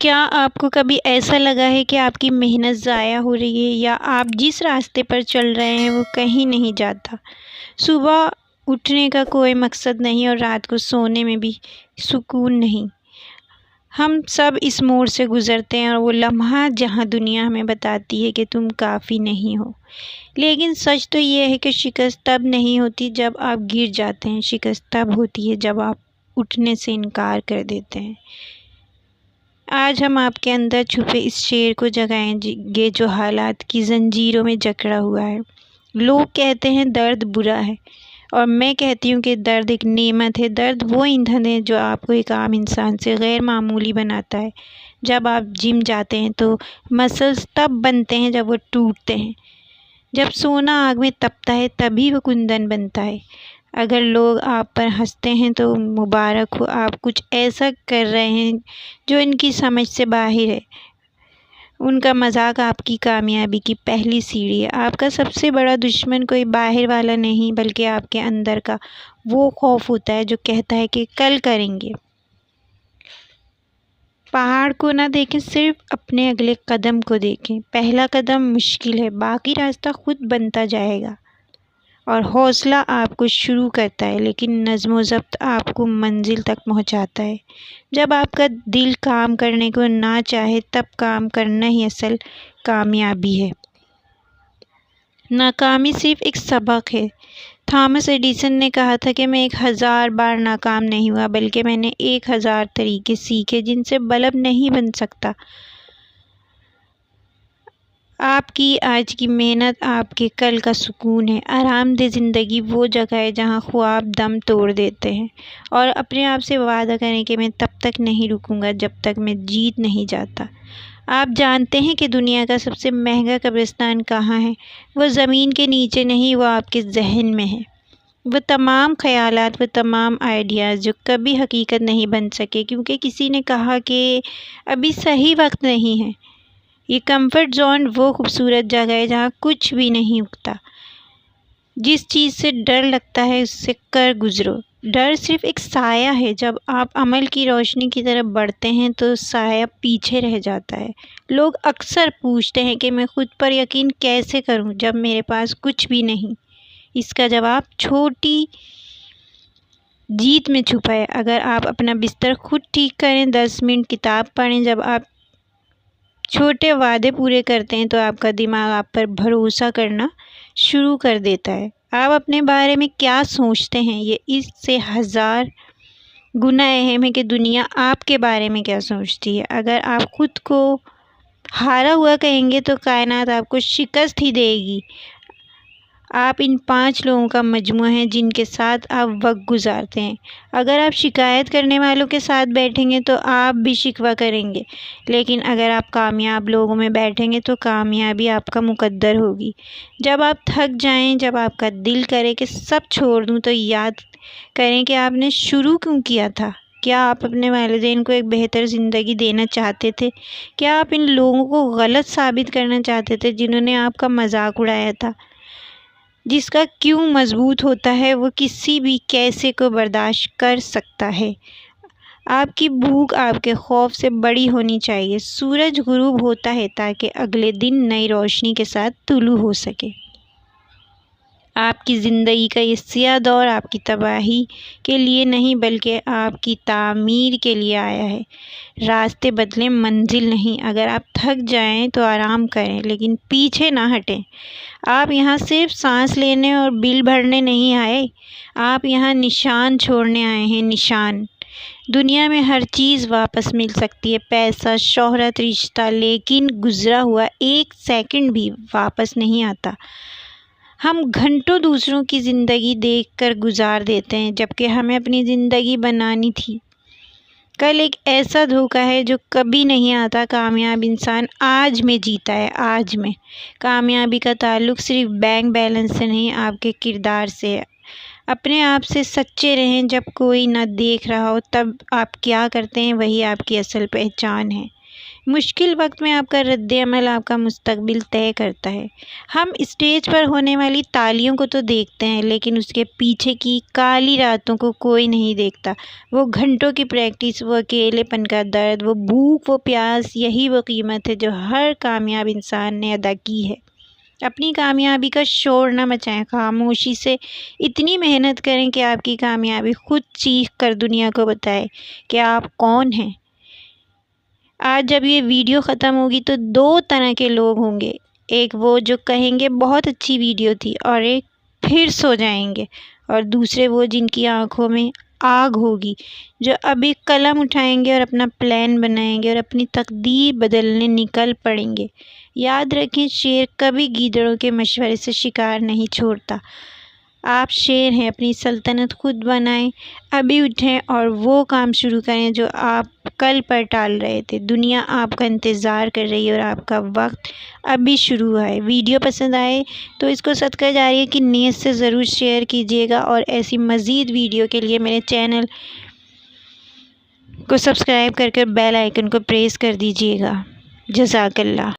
کیا آپ کو کبھی ایسا لگا ہے کہ آپ کی محنت ضائع ہو رہی ہے یا آپ جس راستے پر چل رہے ہیں وہ کہیں نہیں جاتا؟ صبح اٹھنے کا کوئی مقصد نہیں اور رات کو سونے میں بھی سکون نہیں۔ ہم سب اس موڑ سے گزرتے ہیں اور وہ لمحہ جہاں دنیا ہمیں بتاتی ہے کہ تم کافی نہیں ہو۔ لیکن سچ تو یہ ہے کہ شکست تب نہیں ہوتی جب آپ گر جاتے ہیں، شکست تب ہوتی ہے جب آپ اٹھنے سے انکار کر دیتے ہیں۔ آج ہم آپ کے اندر چھپے اس شیر کو جگائیں گے جو حالات کی زنجیروں میں جکڑا ہوا ہے۔ لوگ کہتے ہیں درد برا ہے اور میں کہتی ہوں کہ درد ایک نعمت ہے۔ درد وہ ایندھن ہے جو آپ کو ایک عام انسان سے غیر معمولی بناتا ہے۔ جب آپ جم جاتے ہیں تو مسلز تب بنتے ہیں جب وہ ٹوٹتے ہیں۔ جب سونا آگ میں تپتا ہے تبھی وہ کندن بنتا ہے۔ اگر لوگ آپ پر ہنستے ہیں تو مبارک ہو، آپ کچھ ایسا کر رہے ہیں جو ان کی سمجھ سے باہر ہے۔ ان کا مذاق آپ کی کامیابی کی پہلی سیڑھی ہے۔ آپ کا سب سے بڑا دشمن کوئی باہر والا نہیں بلکہ آپ کے اندر کا وہ خوف ہوتا ہے جو کہتا ہے کہ کل کریں گے۔ پہاڑ کو نہ دیکھیں، صرف اپنے اگلے قدم کو دیکھیں۔ پہلا قدم مشکل ہے، باقی راستہ خود بنتا جائے گا۔ اور حوصلہ آپ کو شروع کرتا ہے لیکن نظم و ضبط آپ کو منزل تک پہنچاتا ہے۔ جب آپ کا دل کام کرنے کو نہ چاہے تب کام کرنا ہی اصل کامیابی ہے۔ ناکامی صرف ایک سبق ہے۔ تھامس ایڈیسن نے کہا تھا کہ میں 1000 بار ناکام نہیں ہوا بلکہ میں نے 1000 طریقے سیکھے جن سے بلب نہیں بن سکتا۔ آپ کی آج کی محنت آپ کے کل کا سکون ہے۔ آرام دہ زندگی وہ جگہ ہے جہاں خواب دم توڑ دیتے ہیں۔ اور اپنے آپ سے وعدہ کریں کہ میں تب تک نہیں رکوں گا جب تک میں جیت نہیں جاتا۔ آپ جانتے ہیں کہ دنیا کا سب سے مہنگا قبرستان کہاں ہے؟ وہ زمین کے نیچے نہیں، وہ آپ کے ذہن میں ہے۔ وہ تمام خیالات، وہ تمام آئیڈیاز جو کبھی حقیقت نہیں بن سکے کیونکہ کسی نے کہا کہ ابھی صحیح وقت نہیں ہے۔ یہ کمفرٹ زون وہ خوبصورت جگہ ہے جہاں کچھ بھی نہیں اگتا۔ جس چیز سے ڈر لگتا ہے اس سے کر گزرو۔ ڈر صرف ایک سایہ ہے، جب آپ عمل کی روشنی کی طرف بڑھتے ہیں تو سایہ پیچھے رہ جاتا ہے۔ لوگ اکثر پوچھتے ہیں کہ میں خود پر یقین کیسے کروں جب میرے پاس کچھ بھی نہیں۔ اس کا جواب چھوٹی جیت میں چھپا ہے۔ اگر آپ اپنا بستر خود ٹھیک کریں، 10 منٹ کتاب پڑھیں، جب آپ چھوٹے وعدے پورے کرتے ہیں تو آپ کا دماغ آپ پر بھروسہ کرنا شروع کر دیتا ہے۔ آپ اپنے بارے میں کیا سوچتے ہیں یہ اس سے 1000 گنا اہم ہے کہ دنیا آپ کے بارے میں کیا سوچتی ہے۔ اگر آپ خود کو ہارا ہوا کہیں گے تو کائنات آپ کو شکست ہی دے گی۔ آپ ان 5 لوگوں کا مجموعہ ہیں جن کے ساتھ آپ وقت گزارتے ہیں۔ اگر آپ شکایت کرنے والوں کے ساتھ بیٹھیں گے تو آپ بھی شکوہ کریں گے، لیکن اگر آپ کامیاب لوگوں میں بیٹھیں گے تو کامیابی آپ کا مقدر ہوگی۔ جب آپ تھک جائیں، جب آپ کا دل کرے کہ سب چھوڑ دوں، تو یاد کریں کہ آپ نے شروع کیوں کیا تھا۔ کیا آپ اپنے والدین کو ایک بہتر زندگی دینا چاہتے تھے؟ کیا آپ ان لوگوں کو غلط ثابت کرنا چاہتے تھے جنہوں نے آپ کا مذاق اڑایا تھا؟ جس کا کیوں مضبوط ہوتا ہے وہ کسی بھی کیسے کو برداشت کر سکتا ہے۔ آپ کی بھوک آپ کے خوف سے بڑی ہونی چاہیے۔ سورج غروب ہوتا ہے تاکہ اگلے دن نئی روشنی کے ساتھ طلوع ہو سکے۔ آپ کی زندگی کا یہ سیاہ دور آپ کی تباہی کے لیے نہیں بلکہ آپ کی تعمیر کے لیے آیا ہے۔ راستے بدلیں، منزل نہیں۔ اگر آپ تھک جائیں تو آرام کریں لیکن پیچھے نہ ہٹیں۔ آپ یہاں صرف سانس لینے اور بل بھرنے نہیں آئے، آپ یہاں نشان چھوڑنے آئے ہیں۔ نشان۔ دنیا میں ہر چیز واپس مل سکتی ہے، پیسہ، شہرت، رشتہ، لیکن گزرا ہوا 1 سیکنڈ بھی واپس نہیں آتا۔ ہم گھنٹوں دوسروں کی زندگی دیکھ کر گزار دیتے ہیں جبکہ ہمیں اپنی زندگی بنانی تھی۔ کل ایک ایسا دھوکہ ہے جو کبھی نہیں آتا۔ کامیاب انسان آج میں جیتا ہے، آج میں۔ کامیابی کا تعلق صرف بینک بیلنس سے نہیں، آپ کے کردار سے ہے۔ اپنے آپ سے سچے رہیں۔ جب کوئی نہ دیکھ رہا ہو تب آپ کیا کرتے ہیں وہی آپ کی اصل پہچان ہے۔ مشکل وقت میں آپ کا رد عمل آپ کا مستقبل طے کرتا ہے۔ ہم اسٹیج پر ہونے والی تالیوں کو تو دیکھتے ہیں، لیکن اس کے پیچھے کی کالی راتوں کو کوئی نہیں دیکھتا۔ وہ گھنٹوں کی پریکٹس، وہ اکیلے پن کا درد، وہ بھوک، وہ پیاس، یہی وہ قیمت ہے جو ہر کامیاب انسان نے ادا کی ہے۔ اپنی کامیابی کا شور نہ مچائیں، خاموشی سے اتنی محنت کریں کہ آپ کی کامیابی خود چیخ کر دنیا کو بتائے کہ آپ کون ہیں۔ آج جب یہ ویڈیو ختم ہوگی تو دو طرح کے لوگ ہوں گے، ایک وہ جو کہیں گے بہت اچھی ویڈیو تھی، اور ایک پھر سو جائیں گے، اور دوسرے وہ جن کی آنکھوں میں آگ ہوگی، جو ابھی قلم اٹھائیں گے اور اپنا پلان بنائیں گے اور اپنی تقدیر بدلنے نکل پڑیں گے۔ یاد رکھیں، شیر کبھی گیدڑوں کے مشورے سے شکار نہیں چھوڑتا۔ آپ شیر ہیں، اپنی سلطنت خود بنائیں۔ ابھی اٹھیں اور وہ کام شروع کریں جو آپ کل پر ٹال رہے تھے۔ دنیا آپ کا انتظار کر رہی ہے اور آپ کا وقت ابھی شروع ہوا ہے۔ ویڈیو پسند آئے تو اس کو صدقہ جاریہ کی نیت سے ضرور شیئر کیجیے گا، اور ایسی مزید ویڈیو کے لیے میرے چینل کو سبسکرائب کر بیل آئیکن کو پریس کر دیجیے گا۔ جزاک اللہ۔